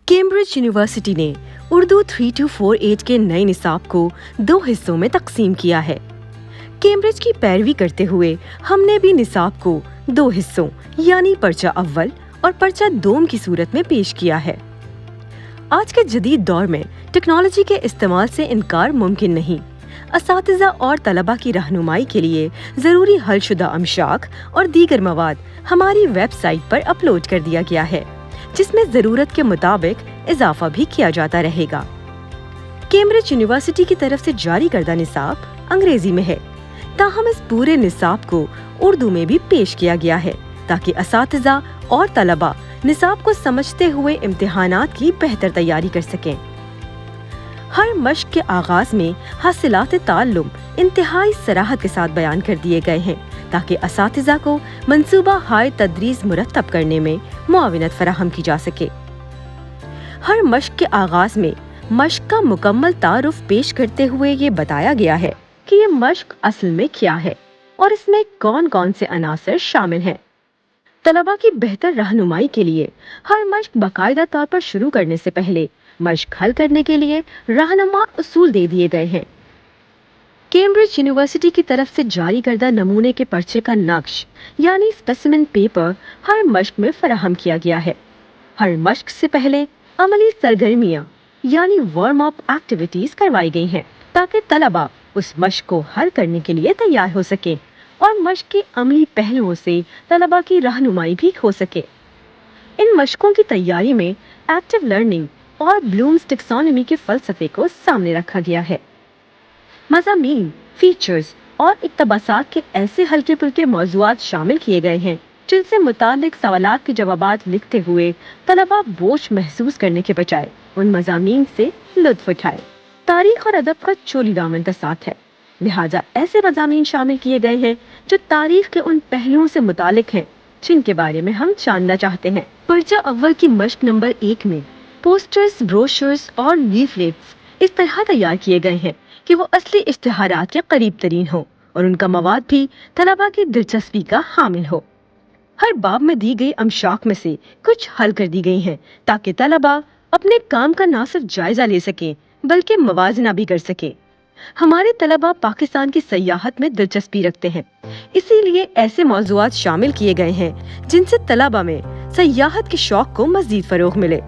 Cambridge university ने उर्दू 3248 के नए निसाब को 2 हिस्सों में तकसीम किया है। कैम्ब्रिज की पैरवी करते हुए हमने भी निसाब को 2 हिस्सों यानी पर्चा अव्वल और पर्चा दोम की सूरत में पेश किया है। आज के जदीद दौर में टेक्नोलॉजी के इस्तेमाल से इनकार मुमकिन नहीं। असातिज़ा और तलबा की रहनुमाई के लिए ज़रूरी हलशुदा अमशाक और दीगर मवाद हमारी वेबसाइट पर अपलोड कर दिया गया है, जिसमें ज़रूरत के मुताबिक इजाफा भी किया जाता रहेगा। कैम्ब्रिज यूनिवर्सिटी की तरफ से जारी करदा निसाब अंग्रेजी में है, ताहम इस पूरे निसाब को उर्दू में भी पेश किया गया है ताकि असातिज़ा और तलबा निसाब को समझते हुए इम्तिहानात की बेहतर तैयारी कर सकें। हर मश्क के आगाज में हासिलात ताल्लुम इंतहाई सराहत के साथ बयान कर दिए गए हैं ताकि असातिज़ा को मंसूबा हाय तदरीस मुरतब करने में मुआविनत फराहम की जा सके। हर मश्क के आगाज में मश्क का मुकम्मल तारुफ पेश करते हुए ये बताया गया है कि ये मश्क असल में क्या है और इसमें कौन कौन से अनासर शामिल हैं। तलबा की बेहतर रहनुमाई के लिए हर मश्क बाकायदा तौर पर शुरू करने से पहले मश्क हल करने के लिए रहनुमा उसूल दे दिए गए हैं। कैम्ब्रिज यूनिवर्सिटी की तरफ से जारी करदा नमूने के पर्चे का नक्श यानी स्पेसिमेन पेपर हर मश्क में फराहम किया गया है। हर मश्क से पहले अमली सरगर्मियां यानी वार्म अप एक्टिविटीज करवाई गई हैं ताकि तलबा उस मश्क को हल करने के लिए तैयार हो सके और मश्क के अमली पहलुओं से तलबा की रहनुमाई भी हो सके। इन मश्कों की तैयारी में एक्टिव लर्निंग और ब्लूम्स टैक्सोनॉमी के फलसफे को सामने रखा गया है। मज़ामीन, फीचर्स और इक्तबासात के ऐसे हल्के फुल्के मौज़ूआत शामिल किए गए हैं जिनसे मुतालिक सवालात के जवाबात लिखते हुए तलबा बोझ महसूस करने के बजाय उन मज़ामीन से लुत्फ़ उठाए। तारीख और अदब का चोली दामन का साथ है, लिहाजा ऐसे मज़ामीन शामिल किए गए हैं जो तारीख के उन पहलुओं से मुतालिक हैं जिनके बारे में हम जानना चाहते हैं। पर्चा अव्वल की मश्क नंबर 1 में पोस्टर्स, ब्रोशर्स और लीफलेट्स इस तरह तैयार किए गए हैं कि वो असली इश्तिहारात के करीब तरीन हो और उनका मवाद भी तलबा की दिलचस्पी का हामिल हो। हर बाब में दी गई अमशाक में से कुछ हल कर दी गई हैं ताकि तलबा अपने काम का न सिर्फ जायजा ले सके बल्कि मवाजना भी कर सके। हमारे तलबा पाकिस्तान की सयाहत में दिलचस्पी रखते हैं, इसीलिए ऐसे मौज़ूआत शामिल किए गए हैं जिनसे तलबा में सयाहत के शौक को मज़ीद फ़रोग़ मिले।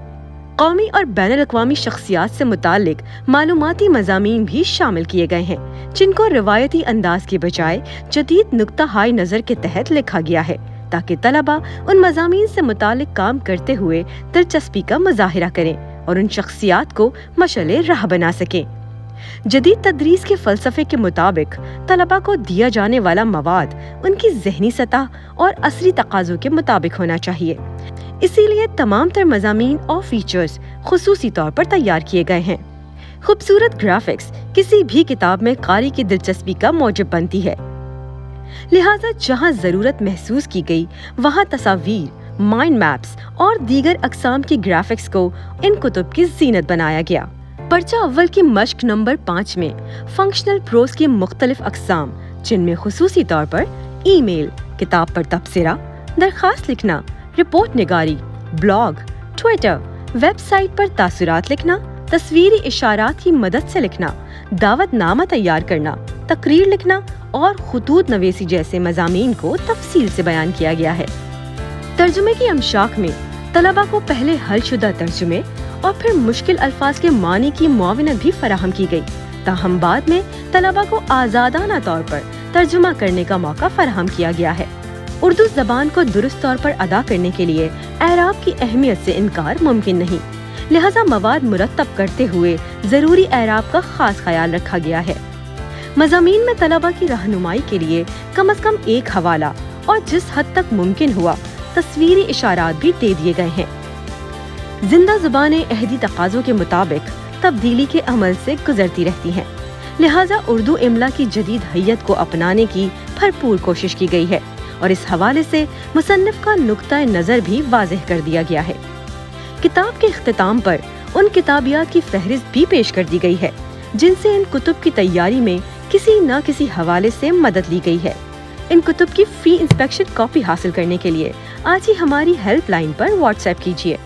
कौमी और बैनुल अक़वामी शख्सियात से मुतालिक मालूमाती मज़ामीन भी शामिल किए गए हैं जिनको रिवायती अंदाज के बजाय जदीद नुक्ता हाय नज़र के तहत लिखा गया है ताकि तलबा उन मज़ामीन से मुतालिक काम करते हुए दिलचस्पी का मुज़ाहिरा करें और उन शख्सियात को मशअले राह बना सकें। जदीद तदरीस के फ़लसफ़े के मुताबिक तलबा को दिया जाने वाला मवाद उनकी ज़हनी सतह और असरी तकाज़ों के मुताबिक होना चाहिए, इसीलिए तमाम तर मज़ामीन और फीचर्स खुसूसी तौर पर तैयार किए गए हैं। खूबसूरत ग्राफिक्स किसी भी किताब में कारी की दिलचस्पी का मौजब बनती है, लिहाजा जहाँ ज़रूरत महसूस की गई वहाँ तस्वीर, माइंड मैप्स और दीगर अक़साम की ग्राफिक्स को इन कुतुब की ज़ीनत बनाया गया। पर्चा अव्वल की मश्क नंबर 5 में फंक्शनल प्रोज की मुख्तलिफ अक़साम जिनमें खुसूसी तौर पर ईमेल, किताब पर तबसरा, दरख्वास्त लिखना, रिपोर्ट निगारी, ब्लॉग, ट्विटर, वेबसाइट पर तासुरात लिखना, तस्वीरी इशारात की मदद से लिखना, दावतनामा तैयार करना, तकरीर लिखना और खुतूत नवेसी जैसे मज़ामीन को तफसील से बयान किया गया है। तर्जुमे की अमशाक में तलबा को पहले हलशुदा तर्जुमे और फिर मुश्किल अल्फाज के मानी की मुआविनत भी फराहम की गई, ताहम बाद में तलबा को आज़ादाना तौर पर तर्जुमा करने का मौका फराहम किया गया है। उर्दू ज़बान को दुरुस्त तौर पर अदा करने के लिए एराब की अहमियत से इनकार मुमकिन नहीं, लिहाजा मवाद मुरतब करते हुए ज़रूरी एराब का खास ख्याल रखा गया है। मज़ामीन में तलबा की रहनुमाई के लिए कम अज़ कम एक हवाला और जिस हद तक मुमकिन हुआ तस्वीरी इशारात भी दे दिए गए हैं। जिंदा ज़ुबानें अहदी तकाज़ों के मुताबिक तब्दीली के अमल से गुजरती रहती हैं, लिहाजा उर्दू इमला की जदीद हैयत को अपनाने की भरपूर कोशिश की गई है और इस हवाले से मुसन्निफ का नुक्ता नज़र भी वाज़ेह कर दिया गया है। किताब के इख्तिताम पर उन किताबियात की फहरिस्त भी पेश कर दी गई है जिनसे इन कुतुब की तैयारी में किसी न किसी हवाले से मदद ली गई है। इन कुतुब की फ्री इंस्पेक्शन कॉपी हासिल करने के लिए आज ही हमारी हेल्पलाइन पर व्हाट्सएप कीजिए।